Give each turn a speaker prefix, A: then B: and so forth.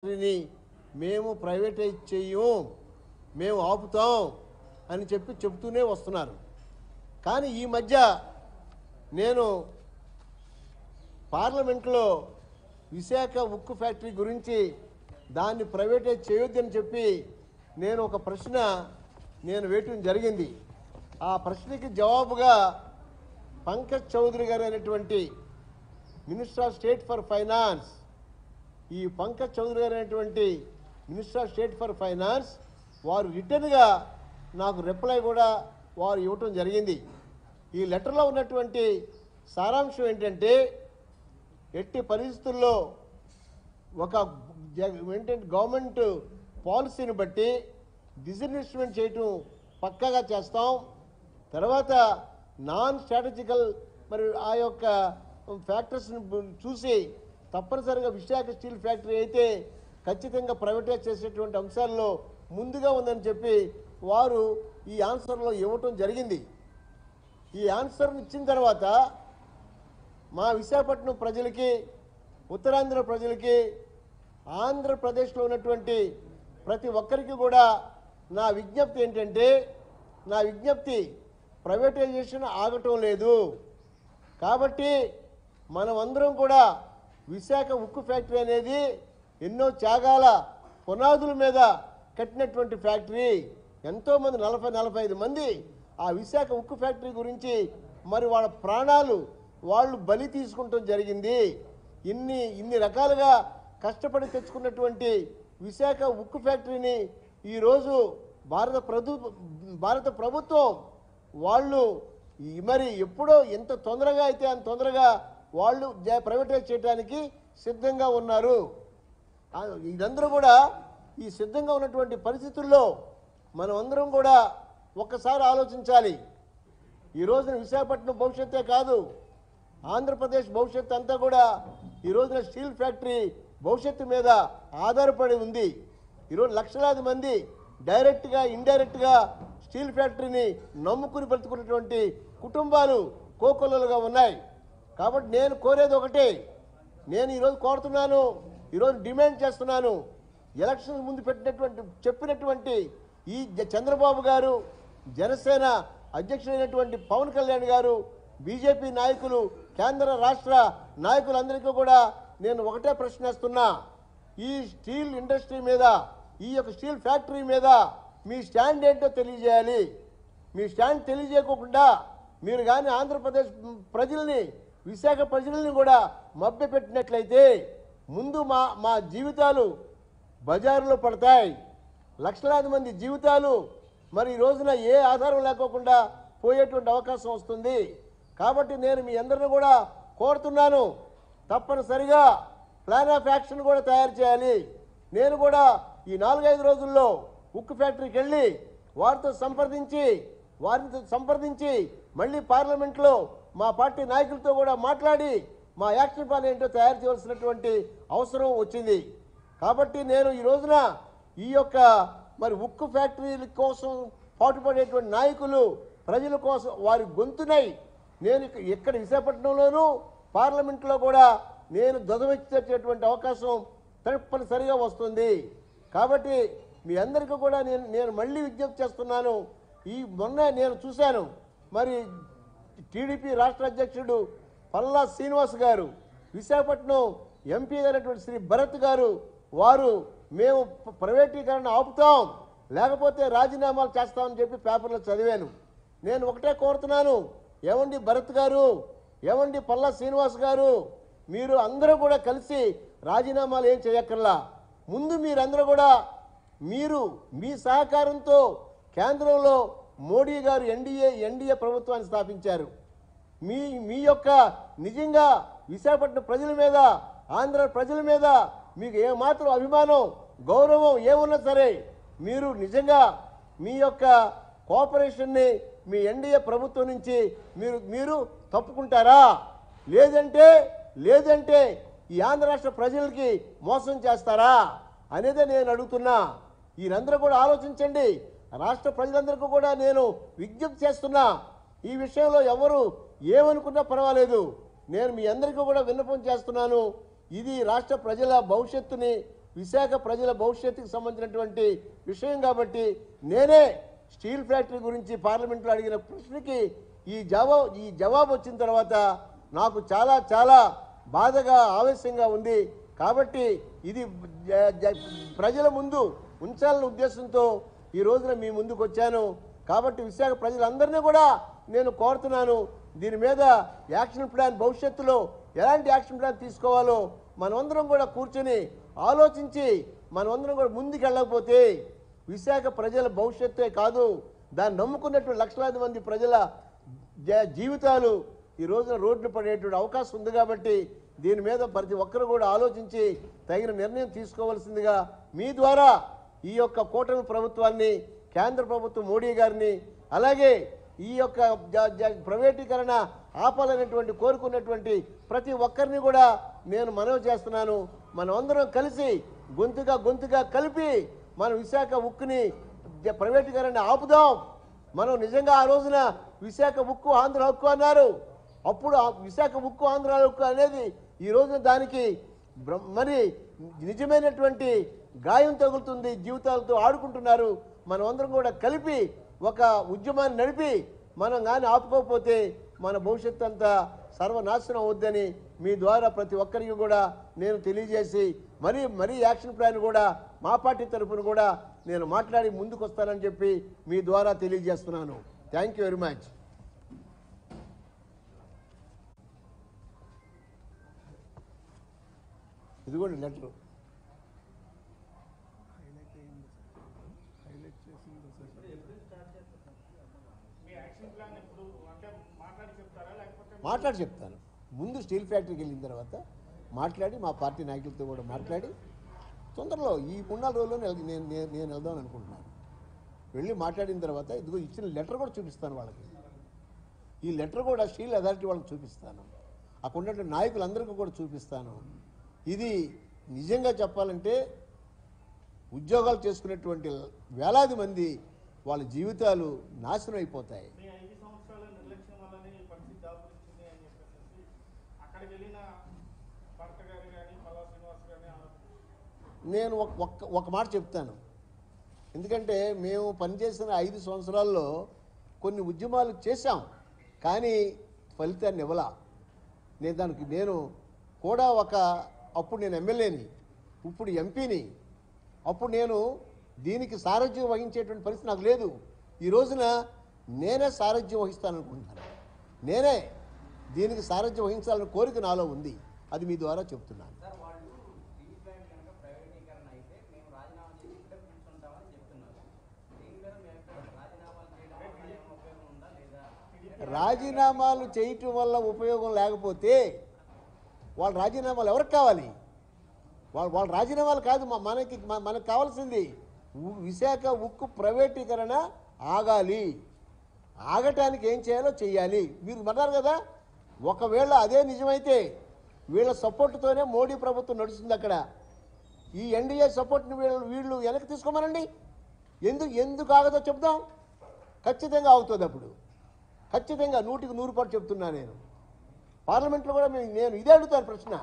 A: ఫ్యాక్టరీని మేము ప్రైవేటైజ్ చెయ్యం, మేము ఆపుతాం అని చెప్తూనే వస్తున్నారు. కానీ ఈ మధ్య నేను పార్లమెంట్లో విశాఖ ఉక్కు ఫ్యాక్టరీ గురించి దాన్ని ప్రైవేటైజ్ చేయొద్దని చెప్పి నేను ఒక ప్రశ్న వేయటం జరిగింది. ఆ ప్రశ్నకి జవాబుగా పంకజ్ చౌదరి గారు అనేటువంటి minister of state for finance, ఈ పంకజ్ చౌదరి గారు అనేటువంటి minister of state for finance వారు రిటర్న్గా నాకు రిప్లై కూడా వారు ఇవ్వటం జరిగింది. ఈ లెటర్లో ఉన్నటువంటి సారాంశం ఏంటంటే, ఎట్టి పరిస్థితుల్లో ఒక గవర్నమెంట్ పాలసీని బట్టి డిస్ఇన్వెస్ట్మెంట్ చేయటం పక్కాగా చేస్తాం. తర్వాత నాన్ స్ట్రాటజికల్ మరి ఆ యొక్క ఫ్యాక్టర్స్ని చూసి తప్పనిసరిగా విశాఖ స్టీల్ ఫ్యాక్టరీ అయితే ఖచ్చితంగా ప్రైవేటైజ్ చేసేటువంటి అంశాల్లో ముందుగా ఉందని చెప్పి వారు ఈ ఆన్సర్లో ఇవ్వటం జరిగింది. ఈ ఆన్సర్ని ఇచ్చిన తర్వాత మా విశాఖపట్నం ప్రజలకి, ఉత్తరాంధ్ర ప్రజలకి, ఆంధ్రప్రదేశ్లో ఉన్నటువంటి ప్రతి ఒక్కరికి కూడా నా విజ్ఞప్తి ఏంటంటే, ప్రైవేటైజేషన్ ఆగటం లేదు. కాబట్టి మనమందరం కూడా విశాఖ ఉక్కు ఫ్యాక్టరీ అనేది ఎన్నో త్యాగాల పునాదుల మీద కట్టినటువంటి ఫ్యాక్టరీ. ఎంతోమంది 40-45 మంది ఆ విశాఖ ఉక్కు ఫ్యాక్టరీ గురించి మరి వాళ్ళ ప్రాణాలు వాళ్ళు బలి తీసుకుంటాం జరిగింది. ఇన్ని రకాలుగా కష్టపడి తెచ్చుకున్నటువంటి విశాఖ ఉక్కు ఫ్యాక్టరీని ఈరోజు భారత ప్రభుత్వం వాళ్ళు మరి ఎప్పుడో ఎంత తొందరగా అయితే అంత తొందరగా వాళ్ళు ప్రైవేటైజ్ చేయడానికి సిద్ధంగా ఉన్నారు. ఇదందరూ కూడా ఈ సిద్ధంగా ఉన్నటువంటి పరిస్థితుల్లో మనం అందరం కూడా ఒక్కసారి ఆలోచించాలి. ఈ రోజున విశాఖపట్నం భవిష్యత్తే కాదు, ఆంధ్రప్రదేశ్ భవిష్యత్తు అంతా కూడా ఈ రోజున స్టీల్ ఫ్యాక్టరీ భవిష్యత్తు మీద ఆధారపడి ఉంది. ఈరోజు లక్షలాది మంది డైరెక్ట్గా ఇండైరెక్ట్గా స్టీల్ ఫ్యాక్టరీని నమ్ముకుని బ్రతుకున్నటువంటి కుటుంబాలు కోకొల్లలుగా ఉన్నాయి. కాబట్టి నేను కోరేది ఒకటే, నేను ఈరోజు కోరుతున్నాను, ఈరోజు డిమాండ్ చేస్తున్నాను. ఎలక్షన్ ముందు చెప్పినటువంటి ఈ చంద్రబాబు గారు, జనసేన అధ్యక్షుడైనటువంటి పవన్ కళ్యాణ్ గారు, బీజేపీ నాయకులు, కేంద్ర రాష్ట్ర నాయకులందరికీ కూడా నేను ఒకటే ప్రశ్నిస్తున్నా. ఈ స్టీల్ ఇండస్ట్రీ మీద, ఈ యొక్క స్టీల్ ఫ్యాక్టరీ మీద మీ స్టాండ్ ఏంటో తెలియజేయాలి. మీ స్టాండ్ తెలియజేయకుండా మీరు కానీ ఆంధ్రప్రదేశ్ ప్రజల్ని, విశాఖ ప్రజల్ని కూడా మభ్యపెట్టినట్లయితే ముందు మా జీవితాలు బజారులో పడతాయి. లక్షలాది మంది జీవితాలు మరి ఈ రోజున ఏ ఆధారం లేకోకుండా పోయేటువంటి అవకాశం వస్తుంది. కాబట్టి నేను మీ అందరిని కూడా కోరుతున్నాను, తప్పనిసరిగా ప్లాన్ ఆఫ్ యాక్షన్ కూడా తయారు చేయాలి. నేను కూడా ఈ 4-5 రోజుల్లో ఉక్కు ఫ్యాక్టరీకి వెళ్ళి వారిని సంప్రదించి మళ్ళీ పార్లమెంట్లో మా పార్టీ నాయకులతో కూడా మాట్లాడి మా యాక్షన్ ప్లాన్ ఏంటో తయారు చేయవలసినటువంటి అవసరం వచ్చింది. కాబట్టి నేను ఈ రోజున ఈ యొక్క మరి ఉక్కు ఫ్యాక్టరీల కోసం పాటుపడేటువంటి నాయకులు, ప్రజల కోసం వారి గొంతునై నేను ఇక్కడ విశాఖపట్నంలోనూ పార్లమెంట్లో కూడా నేను దొదవెచ్చేటువంటి అవకాశం తప్పనిసరిగా వస్తుంది. కాబట్టి మీ అందరికీ కూడా నేను మళ్ళీ విజ్ఞప్తి చేస్తున్నాను. మొన్న నేను చూశాను, మరి టీడీపీ రాష్ట్ర అధ్యక్షుడు పల్లా శ్రీనివాస్ గారు, విశాఖపట్నం ఎంపీ అయినటువంటి శ్రీ భరత్ గారు, వారు మేము ప్రైవేటీకరణ ఆపుతాం, లేకపోతే రాజీనామాలు చేస్తామని చెప్పి పేపర్లో చదివాను. నేను ఒకటే కోరుతున్నాను, ఏమండి భరత్ గారు, ఏమండి పల్లా శ్రీనివాస్ గారు, మీరు అందరూ కూడా కలిసి రాజీనామాలు ఏం చేయక్కర్లా. ముందు మీరందరూ కూడా మీ సహకారంతో కేంద్రంలో మోడీ గారు ఎన్డీఏ ప్రభుత్వాన్ని స్థాపించారు. మీ యొక్క నిజంగా విశాఖపట్నం ప్రజల మీద, ఆంధ్ర ప్రజల మీద మీకు ఏమాత్రం అభిమానం, గౌరవం ఏమున్నా సరే మీరు నిజంగా మీ యొక్క కోఆపరేషన్ని మీ ఎన్డీఏ ప్రభుత్వం నుంచి మీరు తప్పుకుంటారా? లేదంటే ఈ ఆంధ్ర రాష్ట్ర ప్రజలకి మోసం చేస్తారా అనేదే నేను అడుగుతున్నా. మీరందరూ కూడా ఆలోచించండి. రాష్ట్ర ప్రజలందరికీ కూడా నేను విజ్ఞప్తి చేస్తున్నా, ఈ విషయంలో ఎవరు ఏమనుకున్నా పర్వాలేదు, నేను మీ అందరికీ కూడా విన్నపం చేస్తున్నాను. ఇది రాష్ట్ర ప్రజల భవిష్యత్తుని విశాఖ ప్రజల భవిష్యత్తుకు సంబంధించినటువంటి విషయం కాబట్టి నేనే స్టీల్ ఫ్యాక్టరీ గురించి పార్లమెంట్లో అడిగిన ప్రశ్నకి ఈ జవాబు వచ్చిన తర్వాత నాకు చాలా చాలా బాధగా ఆవేశంగా ఉంది. కాబట్టి ఇది ప్రజల ముందు ఉంచాలన్న ఉద్దేశంతో ఈ రోజున మీ ముందుకు వచ్చాను. కాబట్టి విశాఖ ప్రజలందరినీ కూడా నేను కోరుతున్నాను, దీని మీద యాక్షన్ ప్లాన్, భవిష్యత్తులో ఎలాంటి యాక్షన్ ప్లాన్ తీసుకోవాలో మనమందరం కూడా కూర్చొని ఆలోచించి మనమందరం కూడా ముందుకు వెళ్ళకపోతే విశాఖ ప్రజల భవిష్యత్తే కాదు, దాన్ని నమ్ముకున్నటువంటి లక్షలాది మంది ప్రజల జీవితాలు ఈ రోజున రోడ్లు పడేటువంటి అవకాశం ఉంది. కాబట్టి దీని మీద ప్రతి ఒక్కరు కూడా ఆలోచించి తగిన నిర్ణయం తీసుకోవాల్సిందిగా మీ ద్వారా ఈ యొక్క కూటమి ప్రభుత్వాన్ని, కేంద్ర ప్రభుత్వం మోడీ గారిని, అలాగే ఈ యొక్క ప్రైవేటీకరణ ఆపాలనేటువంటి కోరుకున్నటువంటి ప్రతి ఒక్కరిని కూడా నేను మనవి చేస్తున్నాను. మనం అందరం కలిసి గొంతుగా కలిపి మనం విశాఖ ఉక్కుని ప్రైవేటీకరణ ఆపుదాం. మనం నిజంగా ఆ రోజున విశాఖ ఉక్కు ఆంధ్ర హక్కు అన్నారు. అప్పుడు విశాఖ ఉక్కు ఆంధ్ర హక్కు అనేది ఈ రోజున దానికి మరి నిజమైనటువంటి గాయం తగులుతుంది, జీవితాలతో ఆడుకుంటున్నారు. మనం అందరం కూడా కలిపి ఒక ఉద్యమాన్ని నడిపి మనం కానీ ఆపుకోకపోతే మన భవిష్యత్తు అంతా సర్వనాశనం అవుద్దని మీ ద్వారా ప్రతి ఒక్కరికి కూడా నేను తెలియజేసి మరీ యాక్షన్ ప్లాన్ కూడా మా పార్టీ తరఫున కూడా నేను మాట్లాడి ముందుకు వస్తానని చెప్పి మీ ద్వారా తెలియజేస్తున్నాను. Thank you very much. ఇదిగోండి లెటర్. మాట్లాడి చెప్తాను. ముందు స్టీల్ ఫ్యాక్టరీకి వెళ్ళిన తర్వాత మాట్లాడి మా పార్టీ నాయకులతో కూడా మాట్లాడి తొందరలో ఈ 3-4 రోజుల్లో నేను వెళ్దామని అనుకుంటున్నాను. వెళ్ళి మాట్లాడిన తర్వాత ఇదిగో ఇచ్చిన లెటర్ కూడా చూపిస్తాను వాళ్ళకి. ఈ లెటర్ కూడా స్టీల్ అథారిటీ వాళ్ళకి చూపిస్తాను, అక్కడ ఉన్నటువంటి నాయకులందరికీ కూడా చూపిస్తాను. ఇది నిజంగా చెప్పాలంటే ఉద్యోగాలు చేసుకునేటువంటి వేలాది మంది వాళ్ళ జీవితాలు నాశనం అయిపోతాయి. నేను ఒక మాట చెప్తాను. ఎందుకంటే మేము పనిచేసిన 5 సంవత్సరాల్లో కొన్ని ఉద్యమాలు చేశాం, కానీ ఫలితాన్ని ఇవ్వలా. నేను కూడా అప్పుడు నేను ఎమ్మెల్యేని, ఇప్పుడు ఎంపీని. అప్పుడు నేను దీనికి సారథ్యం వహించేటువంటి పరిస్థితి నాకు లేదు. ఈ రోజున నేనే సారథ్యం వహిస్తాననుకుంటున్నాను. నేనే దీనికి సారథ్యం వహించాలని కోరిక నాలో ఉంది. అది మీ ద్వారా చెప్తున్నాను. రాజీనామాలు చేయటం వల్ల ఉపయోగం లేకపోతే వాళ్ళ రాజీనామాలు ఎవరికి కావాలి? వాళ్ళ రాజీనామాలు కాదు మనకు కావాల్సింది విశాఖ ఉక్కు ప్రైవేటీకరణ ఆగాలి. ఆగటానికి ఏం చేయాలో చేయాలి. మీరు అన్నారు కదా, ఒకవేళ అదే నిజమైతే వీళ్ళ సపోర్టుతోనే మోడీ ప్రభుత్వం నడుస్తుంది. అక్కడ ఈ ఎన్డీఏ సపోర్ట్ని వీళ్ళు వెనక్కి తీసుకోమనండి. ఎందుకు ఆగదో చెప్దాం. ఖచ్చితంగా అవుతుంది. అప్పుడు ఖచ్చితంగా 100% చెప్తున్నా. నేను పార్లమెంట్లో కూడా నేను ఇదే అడుగుతాను ప్రశ్న.